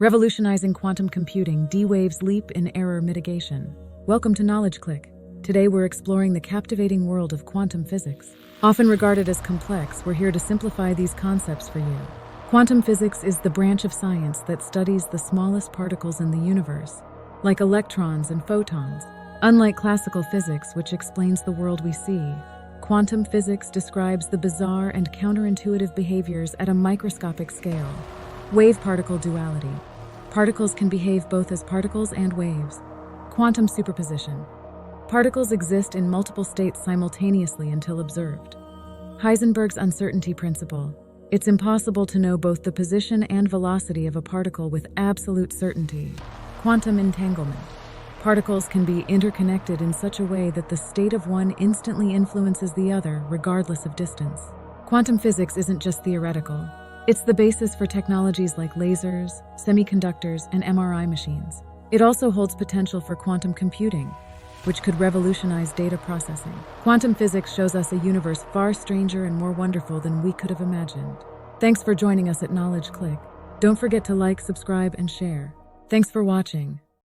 Revolutionizing quantum computing, D-Wave's leap in error mitigation. Welcome to Knowledge Click. Today we're exploring the captivating world of quantum physics. Often regarded as complex, we're here to simplify these concepts for you. Quantum physics is the branch of science that studies the smallest particles in the universe, like electrons and photons. Unlike classical physics, which explains the world we see, quantum physics describes the bizarre and counterintuitive behaviors at a microscopic scale. Wave-particle duality. Particles can behave both as particles and waves. Quantum superposition. Particles exist in multiple states simultaneously until observed. Heisenberg's uncertainty principle. It's impossible to know both the position and velocity of a particle with absolute certainty. Quantum entanglement. Particles can be interconnected in such a way that the state of one instantly influences the other, regardless of distance. Quantum physics isn't just theoretical. It's the basis for technologies like lasers, semiconductors, and MRI machines. It also holds potential for quantum computing, which could revolutionize data processing. Quantum physics shows us a universe far stranger and more wonderful than we could have imagined. Thanks for joining us at Knowledge Click. Don't forget to like, subscribe, and share. Thanks for watching.